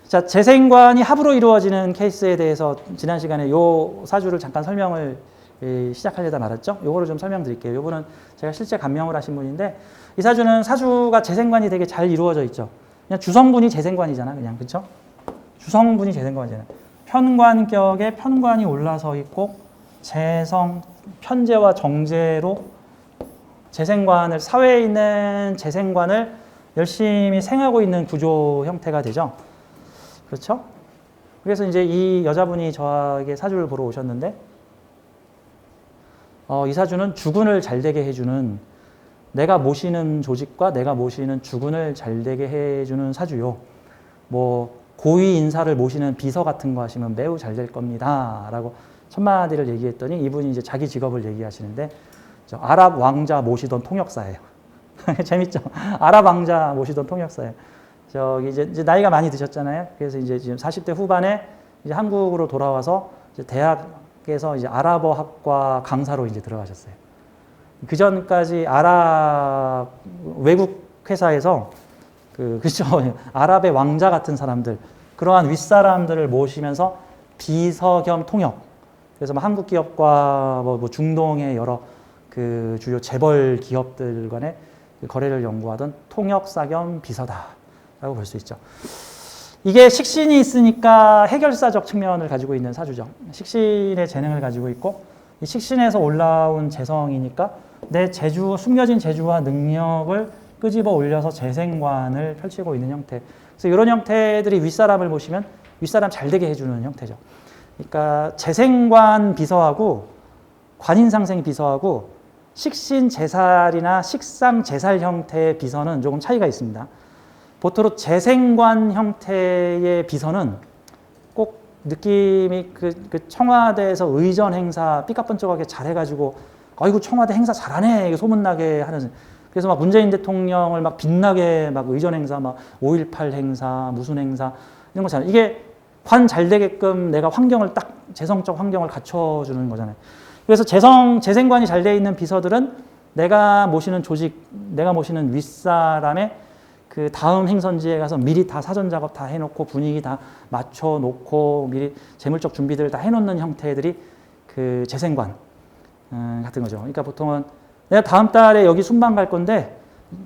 자, 재생관이 합으로 이루어지는 케이스에 대해서 지난 시간에 요 사주를 잠깐 설명을 시작하려다 말았죠. 요거를 좀 설명드릴게요. 요거는 제가 실제 감명을 하신 분인데, 이 사주는 사주가 재생관이 되게 잘 이루어져 있죠. 그냥 주성분이 재생관이잖아, 그냥. 그쵸? 주성분이 재생관이잖아. 편관격에 편관이 올라서 있고, 재성, 편재와 정재로 재생관을, 사회에 있는 재생관을 열심히 생하고 있는 구조 형태가 되죠. 그렇죠? 그래서 이제 이 여자분이 저에게 사주를 보러 오셨는데, 이 사주는 주군을 잘 되게 해주는, 내가 모시는 조직과 내가 모시는 주군을 잘 되게 해주는 사주요. 뭐 고위 인사를 모시는 비서 같은 거 하시면 매우 잘 될 겁니다. 라고 첫마디를 얘기했더니 이분이 이제 자기 직업을 얘기하시는데, 저 아랍 왕자 모시던 통역사예요. 재밌죠? 아랍 왕자 모시던 통역사예요. 저기 이제 나이가 많이 드셨잖아요. 그래서 이제 지금 40대 후반에 이제 한국으로 돌아와서 이제 대학에서 이제 아랍어학과 강사로 이제 들어가셨어요. 그 전까지 아랍 외국 회사에서 그죠? 아랍의 왕자 같은 사람들, 그러한 윗사람들을 모시면서 비서 겸 통역. 그래서 뭐 한국 기업과 뭐 중동의 여러 그 주요 재벌 기업들 간의 거래를 연구하던 통역사 겸 비서다. 라고 볼 수 있죠. 이게 식신이 있으니까 해결사적 측면을 가지고 있는 사주죠. 식신의 재능을 가지고 있고, 이 식신에서 올라온 재성이니까 내 재주, 숨겨진 재주와 능력을 끄집어 올려서 재생관을 펼치고 있는 형태. 그래서 이런 형태들이 윗사람을 모시면 윗사람 잘 되게 해주는 형태죠. 그러니까 재생관 비서하고 관인상생 비서하고 식신 제살이나 식상 제살 형태의 비서는 조금 차이가 있습니다. 보통 재생관 형태의 비서는 꼭 느낌이 그 청와대에서 의전 행사 삐까뻔쩍하게 잘해가지고, 아이고 청와대 행사 잘하네 소문나게 하는. 그래서 막 문재인 대통령을 막 빛나게 막 의전 행사, 막 5.18 행사, 무슨 행사 이런 거잖아요. 이게 관 잘 되게끔 내가 환경을 딱 재성적 환경을 갖춰주는 거잖아요. 그래서 재생관이 잘 돼 있는 비서들은 내가 모시는 조직, 내가 모시는 윗사람의 그 다음 행선지에 가서 미리 다 사전 작업 다 해놓고 분위기 다 맞춰놓고 미리 재물적 준비들을 다 해놓는 형태들이 그 재생관 같은 거죠. 그러니까 보통은 내가 다음 달에 여기 순방 갈 건데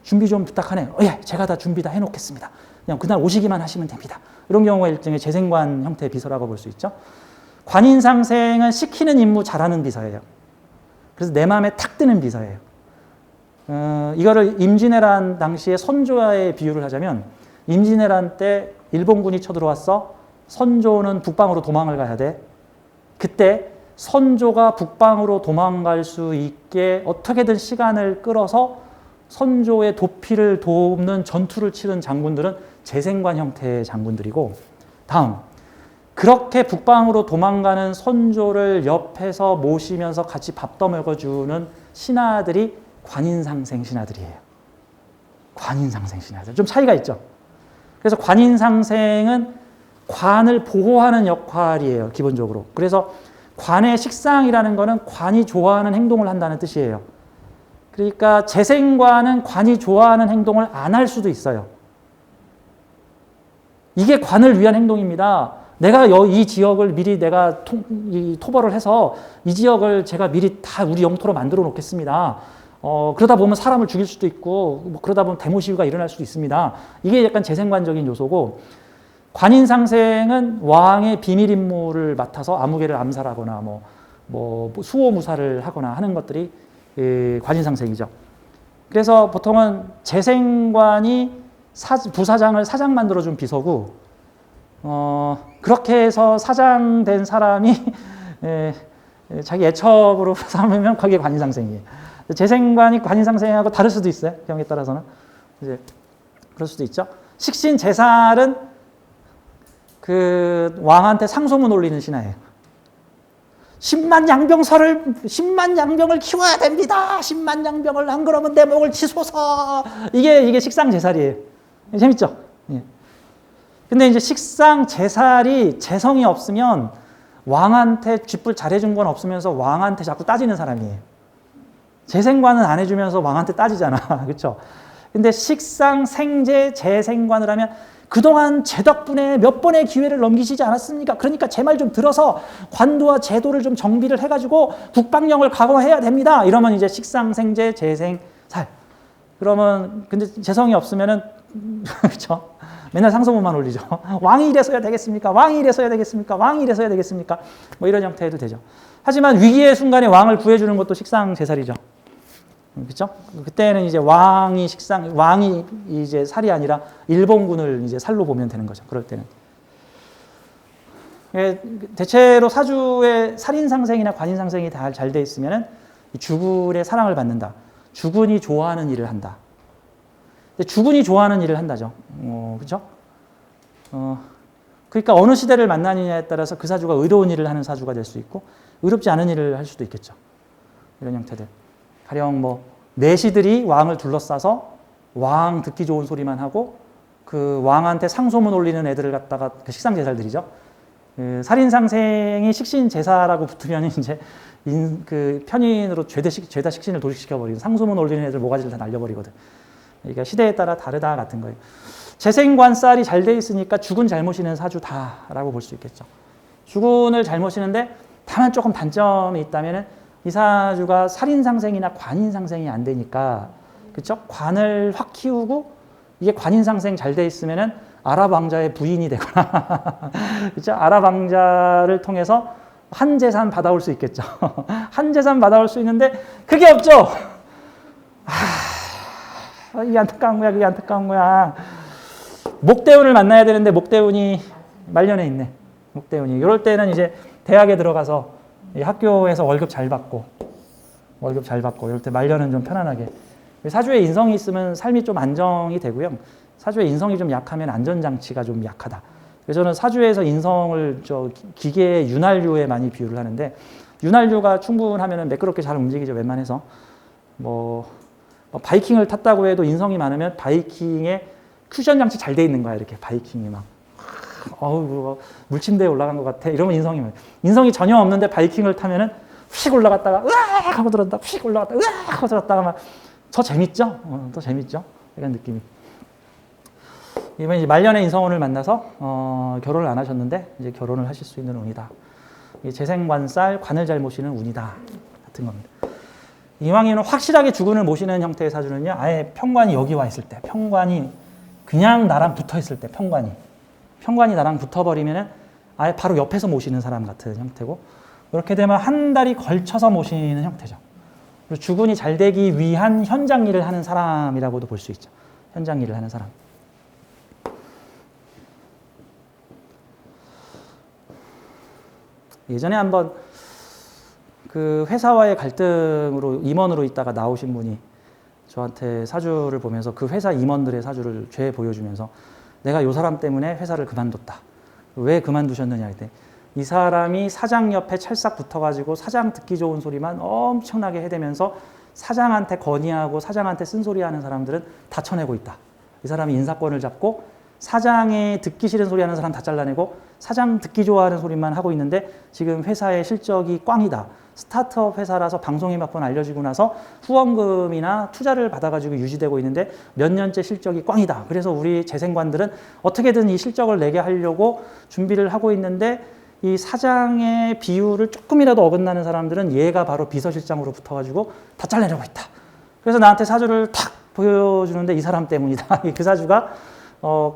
준비 좀 부탁하네. 예, 제가 다 준비 다 해놓겠습니다. 그냥 그날 오시기만 하시면 됩니다. 이런 경우가 일종의 재생관 형태의 비서라고 볼 수 있죠. 관인상생은 시키는 임무 잘하는 비서예요. 그래서 내 마음에 탁 드는 비서예요. 이거를 임진왜란 당시에 선조와의 비유를 하자면, 임진왜란 때 일본군이 쳐들어왔어. 선조는 북방으로 도망을 가야 돼. 그때 선조가 북방으로 도망갈 수 있게 어떻게든 시간을 끌어서 선조의 도피를 돕는 전투를 치른 장군들은 재생관 형태의 장군들이고, 다음 그렇게 북방으로 도망가는 선조를 옆에서 모시면서 같이 밥 떠먹여주는 신하들이 관인상생 신하들이에요. 관인상생 신하들. 좀 차이가 있죠. 그래서 관인상생은 관을 보호하는 역할이에요, 기본적으로. 그래서 관의 식상이라는 거는 관이 좋아하는 행동을 한다는 뜻이에요. 그러니까 재생관은 관이 좋아하는 행동을 안 할 수도 있어요. 이게 관을 위한 행동입니다. 내가 이 지역을 미리 내가 토벌을 해서 이 지역을 제가 미리 다 우리 영토로 만들어 놓겠습니다. 그러다 보면 사람을 죽일 수도 있고, 뭐 그러다 보면 데모 시위가 일어날 수도 있습니다. 이게 약간 재생관적인 요소고, 관인상생은 왕의 비밀 임무를 맡아서 아무개를 암살하거나 뭐 수호무사를 하거나 하는 것들이 관인상생이죠. 그래서 보통은 재생관이 부사장을 사장 만들어준 비서고, 그렇게 해서 사장 된 사람이 자기 애첩으로 삼으면 그게 관인상생이에요. 재생관이 관인상생하고 다를 수도 있어요. 경우에 따라서는. 이제 그럴 수도 있죠. 식신 제살은 그 왕한테 상소문 올리는 신하예요. 10만 양병을 키워야 됩니다. 10만 양병을 안 그러면 내 목을 치소서. 이게 식상 제살이에요. 재밌죠? 예. 근데 이제 식상 제살이 재성이 없으면 왕한테 쥐뿔 잘해준 건 없으면서 왕한테 자꾸 따지는 사람이에요. 재생관은 안 해주면서 왕한테 따지잖아. 그렇죠? 근데 식상, 생재, 재생관을 하면 그동안 제 덕분에 몇 번의 기회를 넘기시지 않았습니까? 그러니까 제 말 좀 들어서 관도와 제도를 좀 정비를 해가지고 국방령을 강화해야 됩니다. 이러면 이제 식상, 생재, 재생, 살. 그러면 근데 재성이 없으면은 그렇죠? 맨날 상소문만 올리죠. 왕이 이래서야 되겠습니까? 왕이 이래서야 되겠습니까? 왕이 이래서야 되겠습니까? 뭐 이런 형태도 되죠. 하지만 위기의 순간에 왕을 구해주는 것도 식상 제살이죠. 그렇죠? 그때는 이제 왕이 이제 살이 아니라 일본군을 이제 살로 보면 되는 거죠. 그럴 때는. 대체로 사주에 살인상생이나 관인상생이 다 잘 돼 있으면은 주군의 사랑을 받는다. 주군이 좋아하는 일을 한다. 주군이 좋아하는 일을 한다죠. 그렇죠? 그러니까 어느 시대를 만나느냐에 따라서 그 사주가 의로운 일을 하는 사주가 될 수 있고 의롭지 않은 일을 할 수도 있겠죠. 이런 형태들. 가령 뭐 내시들이 왕을 둘러싸서 왕 듣기 좋은 소리만 하고 그 왕한테 상소문 올리는 애들을 갖다가 그 식상제살들이죠. 그 살인상생이 식신제사라고 붙으면 이제 그 편인으로 죄다 식신을 도식시켜버리고 상소문 올리는 애들 모가지를 다 날려버리거든. 그러니까 시대에 따라 다르다 같은 거예요. 재생관살이 잘 돼 있으니까 주군 잘 모시는 사주다라고 볼 수 있겠죠. 주군을 잘 모시는데 다만 조금 단점이 있다면은 이 사주가 살인상생이나 관인상생이 안 되니까 그렇죠? 관을 확 키우고 이게 관인상생 잘 돼 있으면은 아랍 왕자의 부인이 되거나 그렇죠? 아랍 왕자를 통해서 한 재산 받아올 수 있겠죠. 한 재산 받아올 수 있는데 그게 없죠. 이 안타까운 거야, 그게 안타까운 거야. 목대운을 만나야 되는데 목대운이 말년에 있네. 목대운이. 이럴 때는 이제 대학에 들어가서 학교에서 월급 잘 받고 이럴 때 말년은 좀 편안하게. 사주에 인성이 있으면 삶이 좀 안정이 되고요. 사주에 인성이 좀 약하면 안전장치가 좀 약하다. 그래서 저는 사주에서 인성을 기계의 윤활유에 많이 비유를 하는데 윤활유가 충분하면 매끄럽게 잘 움직이죠. 웬만해서. 바이킹을 탔다고 해도 인성이 많으면 바이킹에 쿠션 장치 잘 돼 있는 거야. 이렇게 바이킹이 막 물침대에 올라간 것 같아. 이러면 인성이 전혀 없는데 바이킹을 타면은 휙 올라갔다가 으악 하고 들었다 휙 올라갔다가 으악 하고 들었다가 막 더 재밌죠? 더 재밌죠? 이런 느낌이. 이번 이제 말년에 인성운을 만나서 결혼을 안 하셨는데 이제 결혼을 하실 수 있는 운이다. 재생관살 관을 잘 모시는 운이다 같은 겁니다. 이왕이면 확실하게 주군을 모시는 형태의 사주는요. 아예 평관이 여기 와 있을 때, 평관이 그냥 나랑 붙어 있을 때, 평관이 나랑 붙어버리면은 아예 바로 옆에서 모시는 사람 같은 형태고, 이렇게 되면 한 달이 걸쳐서 모시는 형태죠. 그리고 주군이 잘 되기 위한 현장 일을 하는 사람이라고도 볼 수 있죠. 현장 일을 하는 사람. 예전에 한번 그 회사와의 갈등으로 임원으로 있다가 나오신 분이 저한테 사주를 보면서 그 회사 임원들의 사주를 죄 보여주면서 내가 이 사람 때문에 회사를 그만뒀다. 왜 그만두셨느냐 할때 이 사람이 사장 옆에 찰싹 붙어가지고 사장 듣기 좋은 소리만 엄청나게 해대면서 사장한테 건의하고 사장한테 쓴소리하는 사람들은 다 쳐내고 있다. 이 사람이 인사권을 잡고 사장의 듣기 싫은 소리 하는 사람 다 잘라내고 사장 듣기 좋아하는 소리만 하고 있는데 지금 회사의 실적이 꽝이다. 스타트업 회사라서 방송이 몇 번 알려지고 나서 후원금이나 투자를 받아가지고 유지되고 있는데 몇 년째 실적이 꽝이다. 그래서 우리 재생관들은 어떻게든 이 실적을 내게 하려고 준비를 하고 있는데 이 사장의 비율을 조금이라도 어긋나는 사람들은 얘가 바로 비서실장으로 붙어가지고 다 잘라내고 있다. 그래서 나한테 사주를 탁 보여주는데 이 사람 때문이다. 그 사주가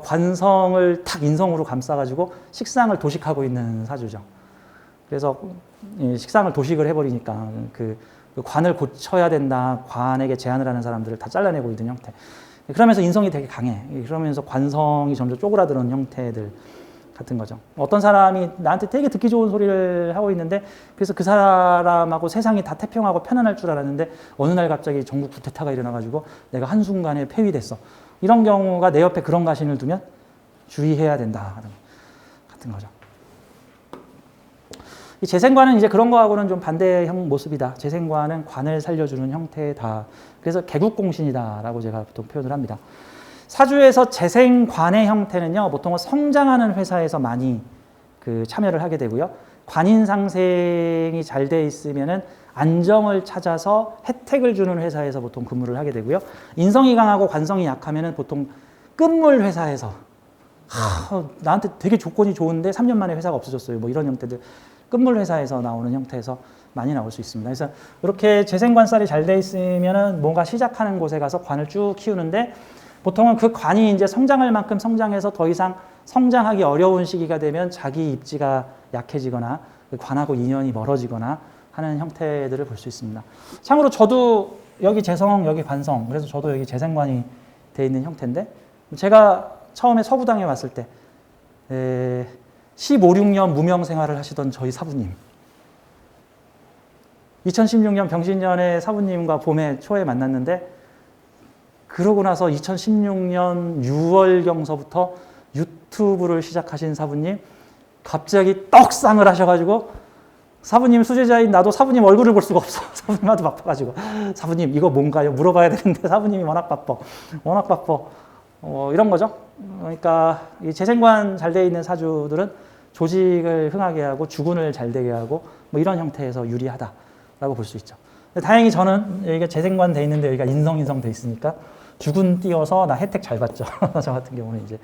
관성을 탁 인성으로 감싸가지고 식상을 도식하고 있는 사주죠. 그래서 식상을 도식을 해버리니까 그 관을 고쳐야 된다. 관에게 제안을 하는 사람들을 다 잘라내고 있는 형태. 그러면서 인성이 되게 강해. 그러면서 관성이 점점 쪼그라드는 형태들 같은 거죠. 어떤 사람이 나한테 되게 듣기 좋은 소리를 하고 있는데 그래서 그 사람하고 세상이 다 태평하고 편안할 줄 알았는데 어느 날 갑자기 전국 쿠데타가 일어나가지고 내가 한순간에 폐위됐어. 이런 경우가 내 옆에 그런 가신을 두면 주의해야 된다. 같은 거죠. 이 재생관은 이제 그런 거하고는 좀 반대의 모습이다. 재생관은 관을 살려주는 형태다. 그래서 개국공신이다라고 제가 보통 표현을 합니다. 사주에서 재생관의 형태는요, 보통은 성장하는 회사에서 많이 참여를 하게 되고요. 관인 상생이 잘 돼 있으면은 안정을 찾아서 혜택을 주는 회사에서 보통 근무를 하게 되고요. 인성이 강하고 관성이 약하면은 보통 끝물 회사에서 나한테 되게 조건이 좋은데 3년 만에 회사가 없어졌어요. 뭐 이런 형태들 끝물 회사에서 나오는 형태에서 많이 나올 수 있습니다. 그래서 이렇게 재생관살이 잘 돼 있으면은 뭔가 시작하는 곳에 가서 관을 쭉 키우는데 보통은 그 관이 이제 성장할 만큼 성장해서 더 이상 성장하기 어려운 시기가 되면 자기 입지가 약해지거나 그 관하고 인연이 멀어지거나 하는 형태들을 볼 수 있습니다. 참고로 저도 여기 재성, 여기 관성, 그래서 저도 여기 재생관이 돼 있는 형태인데 제가 처음에 서구당에 왔을 때 15, 16년 무명 생활을 하시던 저희 사부님 2016년 병신년에 사부님과 봄에 초에 만났는데 그러고 나서 2016년 6월경서부터 유튜브를 시작하신 사부님 갑자기 떡상을 하셔가지고 사부님 수제자인 나도 사부님 얼굴을 볼 수가 없어. 사부님한테 바빠가지고 사부님 이거 뭔가요? 물어봐야 되는데 사부님이 워낙 바빠. 이런 거죠. 그러니까 이 재생관 잘 돼 있는 사주들은 조직을 흥하게 하고 주군을 잘 되게 하고 뭐 이런 형태에서 유리하다라고 볼 수 있죠. 다행히 저는 여기가 재생관 돼 있는데 여기가 인성 돼 있으니까 주군 띄워서 나 혜택 잘 받죠. 저 같은 경우는 이제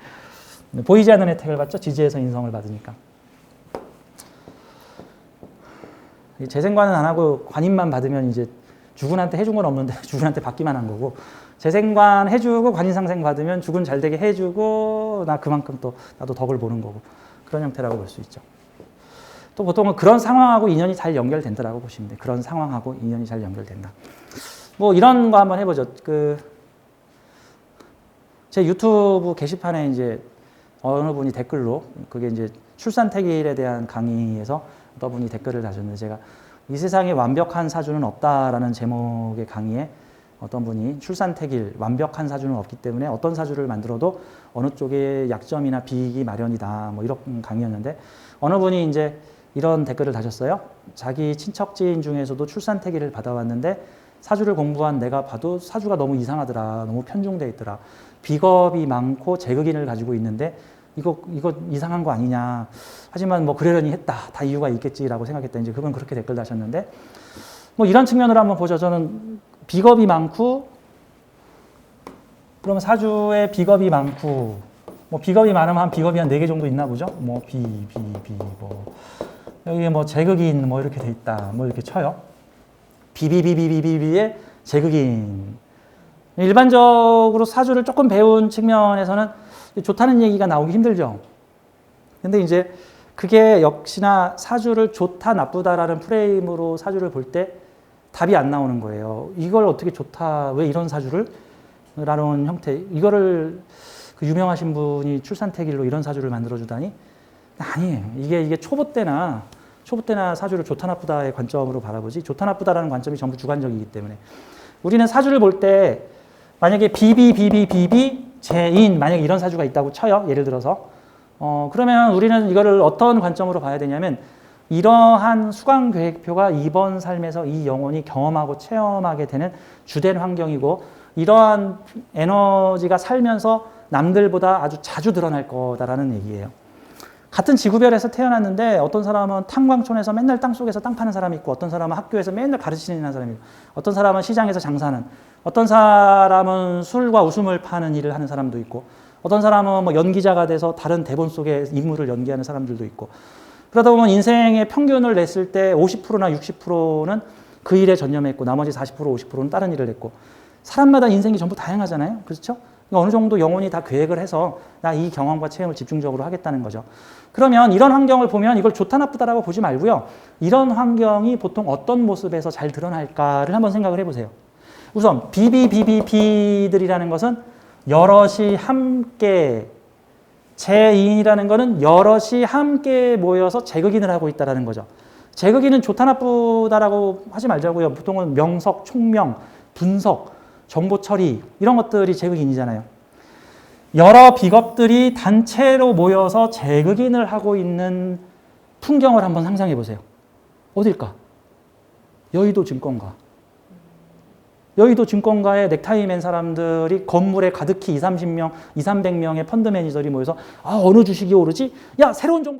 보이지 않는 혜택을 받죠. 지지에서 인성을 받으니까. 재생관은 안 하고 관인만 받으면 이제 주군한테 해준 건 없는데 주군한테 받기만 한 거고 재생관 해주고 관인상생 받으면 주군 잘 되게 해주고 나 그만큼 또 나도 덕을 보는 거고 그런 형태라고 볼 수 있죠. 또 보통은 그런 상황하고 인연이 잘 연결된다라고 보시면 돼요. 그런 상황하고 인연이 잘 연결된다. 뭐 이런 거 한번 해보죠. 제 유튜브 게시판에 이제 어느 분이 댓글로 그게 이제 출산택일에 대한 강의에서 어떤 분이 댓글을 다셨는데 제가 이 세상에 완벽한 사주는 없다라는 제목의 강의에 어떤 분이 출산택일 완벽한 사주는 없기 때문에 어떤 사주를 만들어도 어느 쪽에 약점이나 비익이 마련이다 뭐 이런 강의였는데 어느 분이 이제 이런 댓글을 다셨어요. 자기 친척 지인 중에서도 출산택일을 받아왔는데 사주를 공부한 내가 봐도 사주가 너무 이상하더라. 너무 편중돼 있더라. 비겁이 많고 재극인을 가지고 있는데 이거 이상한 거 아니냐. 하지만 뭐 그러려니 했다. 다 이유가 있겠지라고 생각했다. 이제 그분 그렇게 댓글 다셨는데 뭐 이런 측면으로 한번 보죠. 저는 비겁이 많고 그러면 사주에 비겁이 많고 뭐 비겁이 많으면 한 비겁이 한 4개 정도 있나 보죠. 뭐 뭐 여기에 뭐 재극인 뭐 이렇게 돼 있다. 뭐 이렇게 쳐요. 비비에 재극인. 일반적으로 사주를 조금 배운 측면에서는 좋다는 얘기가 나오기 힘들죠. 근데 이제 그게 역시나 사주를 좋다 나쁘다라는 프레임으로 사주를 볼 때 답이 안 나오는 거예요. 이걸 어떻게 좋다, 왜 이런 사주를? 라는 형태. 이거를 그 유명하신 분이 출산택일로 이런 사주를 만들어주다니? 아니에요. 이게 초보 때나 사주를 좋다 나쁘다의 관점으로 바라보지 좋다 나쁘다라는 관점이 전부 주관적이기 때문에 우리는 사주를 볼 때 만약에 비비 재인 만약에 이런 사주가 있다고 쳐요. 예를 들어서 그러면 우리는 이거를 어떤 관점으로 봐야 되냐면 이러한 수강 계획표가 이번 삶에서 이 영혼이 경험하고 체험하게 되는 주된 환경이고 이러한 에너지가 살면서 남들보다 아주 자주 드러날 거다라는 얘기예요. 같은 지구별에서 태어났는데 어떤 사람은 탄광촌에서 맨날 땅속에서 땅 파는 사람이 있고 어떤 사람은 학교에서 맨날 가르치는 사람이 있고 어떤 사람은 시장에서 장사하는 어떤 사람은 술과 웃음을 파는 일을 하는 사람도 있고 어떤 사람은 뭐 연기자가 돼서 다른 대본 속의 인물을 연기하는 사람들도 있고 그러다 보면 인생의 평균을 냈을 때 50%나 60%는 그 일에 전념했고 나머지 40%, 50%는 다른 일을 했고 사람마다 인생이 전부 다양하잖아요. 그렇죠? 어느 정도 영혼이 다 계획을 해서 나 이 경험과 체험을 집중적으로 하겠다는 거죠. 그러면 이런 환경을 보면 이걸 좋다 나쁘다라고 보지 말고요. 이런 환경이 보통 어떤 모습에서 잘 드러날까를 한번 생각을 해보세요. 우선 비들이라는 것은 여럿이 함께 재인이라는 것은 여럿이 함께 모여서 재극인을 하고 있다는 거죠. 재극인은 좋다 나쁘다라고 하지 말자고요. 보통은 명석, 총명, 분석, 정보 처리 이런 것들이 재극인이잖아요. 여러 비겁들이 단체로 모여서 재극인을 하고 있는 풍경을 한번 상상해 보세요. 어딜까? 여의도 증권가. 여의도 증권가에 넥타이 맨 사람들이 건물에 가득히 200명의 펀드 매니저들이 모여서 어느 주식이 오르지? 야, 새로운 정보